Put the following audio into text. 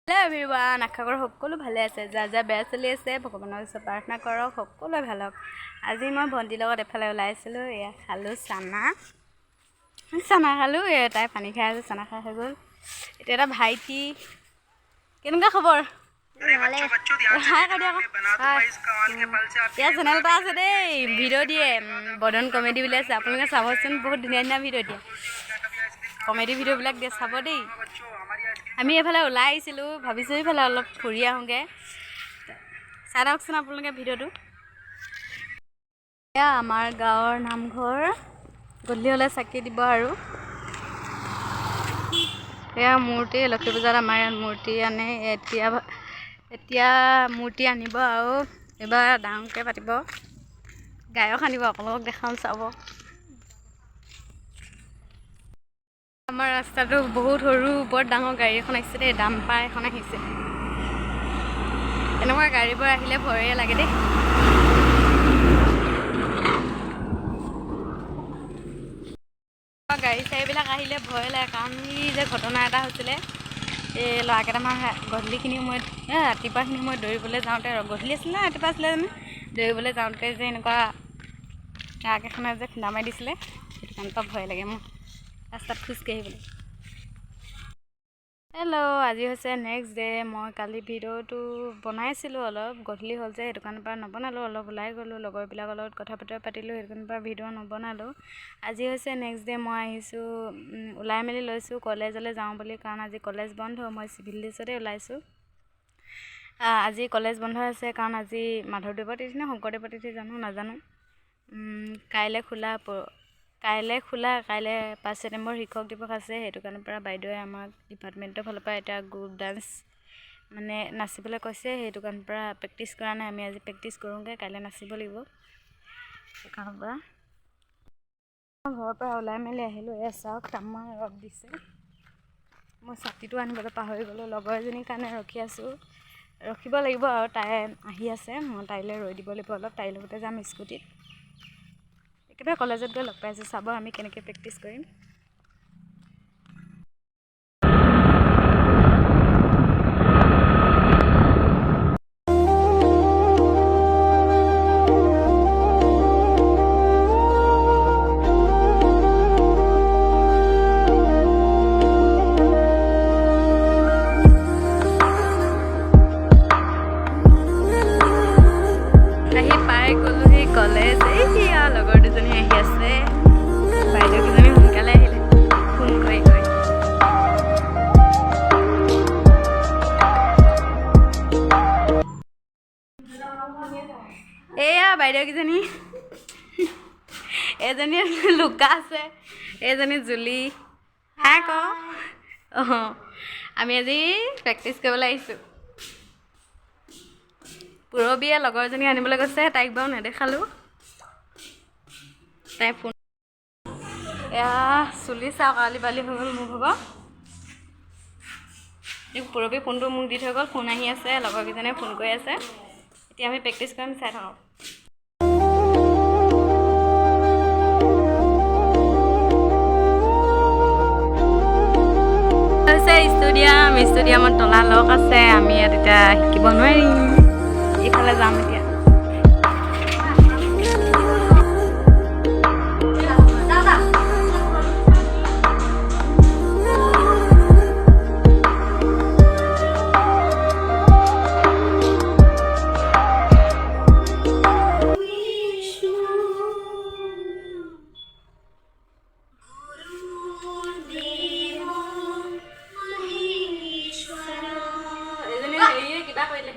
Hello' everyone, আশা কৰোঁ সকলো ভালে আছে। যাৰ যাৰ বেয়া চলি আছে ভগৱানৰ ওচৰত প্ৰাৰ্থনা কৰক সকলোৱে ভাল হওক। আজি মই ভণ্টিৰ লগত এফালে ওলাইছিলোঁ। এয়া খালোঁ চানা খালোঁ। তাই পানী খাই আছে, চানা খাই হৈ গ'ল। এতিয়া এটা ভাইটি, কেনেকুৱা খবৰ? ইয়াৰ চেনেল এটা আছে দেই, ভিডিঅ' দিয়ে, বদন কমেডি বুলি আছে। আপোনালোকে চাবচোন, বহুত ধুনীয়া ধুনীয়া ভিডিঅ' দিয়ে, কমেডি ভিডিঅ'বিলাক দিয়ে, চাব দেই। আমি এইফালে ওলাই আহিছিলোঁ, ভাবিছোঁ এইফালে অলপ ফুৰি আহোঁগৈ। চাই লওকচোন আপোনালোকে ভিডিঅ'টো। এয়া আমাৰ গাঁৱৰ নামঘৰ, গধূলি হ'লে চাকি দিব আৰু। এয়া মূৰ্তি, লক্ষী পূজাত আমাৰ ইয়াত মূৰ্তি আনে। এতিয়া মূৰ্তি আনিব আৰু এইবাৰ ডাঙৰকৈ পাতিব। গায়ক আনিব, আপোনালোকক দেখাম, চাব। আমাৰ ৰাস্তাটো বহুত সৰু, ওপৰত ডাঙৰ গাড়ী এখন আহিছে দেই, ডাম্পাৰ এখন আহিছে। এনেকুৱা গাড়ীবোৰ আহিলে ভয়ে লাগে দেই। গাড়ী চাড়ীবিলাক আহিলে ভয় লাগে, কাৰণ এই যে ঘটনা এটা হৈছিলে, এই ল'ৰা কেইটামান গধূলিখিনি সময়ত, ৰাতিপুৱাখিনি সময়ত দৌৰিবলৈ যাওঁতে, গধূলি আছিলে নে ৰাতিপুৱা আছিলে জানো, দৌৰিবলৈ যাওঁতে যে এনেকুৱা ট্ৰাক এখনে যে খুন্দা মাৰি দিছিলে, সেইটো কাৰণে পৰা ভয় লাগে মোৰ ৰাস্তাত খোজকাঢ়িবলৈ। হেল্ল', আজি হৈছে নেক্সট ডে'। মই কালি ভিডিঅ'টো বনাইছিলোঁ, অলপ গধূলি হ'ল যে সেইটো কাৰণে পৰা নবনালোঁ। অলপ ওলাই গ'লোঁ, লগৰবিলাকৰ লগত কথা বতৰা পাতিলোঁ, সেইটো কাৰণে পৰা ভিডিঅ' নবনালোঁ। আজি হৈছে নেক্সট ডে'। মই আহিছোঁ, ওলাই মেলি লৈছোঁ কলেজলৈ যাওঁ বুলি, কাৰণ আজি কলেজ বন্ধ। মই চিভিল ড্ৰেছতে ওলাইছোঁ। আজি কলেজ বন্ধ আছে, কাৰণ আজি মাধৱদেৱৰ তিথি নে শংকৰদেৱৰ তিথি নাজানো। কাইলৈ খোলা, কাইলৈ 5 ছেপ্টেম্বৰ শিক্ষক দিৱস আছে। সেইটো কাৰণে পৰা বাইদেৱে আমাক ডিপাৰ্টমেণ্টৰ ফালৰ পৰা এটা গ্ৰুপ ডান্স মানে নাচিবলৈ কৈছে। সেইটো কাৰণে পৰা প্ৰেক্টিছ কৰা নাই, আমি আজি প্ৰেক্টিছ কৰোঁগৈ, কাইলৈ নাচিব লাগিব। সেইকাৰণৰ পৰা ঘৰৰ পৰা ওলাই মেলি আহিলোঁ। এয়া চাওক, তামাম ৰ'দ দিছে। মই ছাতিটো আনিবলৈ পাহৰি গ'লোঁ। লগৰ এজনীৰ কাৰণে ৰখি আছোঁ, ৰখিব লাগিব আৰু, তাই আহি আছে। মই তাইলৈ ৰৈ দিব লাগিব অলপ, তাইৰ লগতে যাম স্কুটিত। একেবাৰে কলেজত গৈ লগ পাইছোঁ, চাব আমি কেনেকৈ প্ৰেক্টিছ কৰিম। আহি পাই গ'লোহি কলেজ। এইয়া লগৰ দুজনী আহি আছে, বাইদেউকেইজনী সোনকালে আহিলে ফোন কৰি কৰি। এয়া বাইদেউকেইজনী, এজনী লুকা আছে, এইজনী জুলি। হাই ক। আমি আজি প্ৰেক্টিছ কৰিবলৈ আহিছোঁ। পূৰবীয়ে লগৰজনী আনিবলৈ গৈছে, তাইক বাৰু নেদেখালোঁ। তাই ফোন, এয়া চুলি চাওক, আলি বালি হৈ গ'ল মোৰ ভাগৰ। পূৰবী ফোনটো মোক দি থৈ গ'ল, ফোন আহি আছে, লগৰকেইজনীয়ে ফোন কৰি আছে। এতিয়া আমি প্ৰেক্টিছ কৰিম, চাই থাকক। ষ্টেডিয়ামত তলা লক আছে, আমি ইয়াত এতিয়া শিকিব নোৱাৰিম। এইফালে যাম এতিয়া। কিবা কৰিলে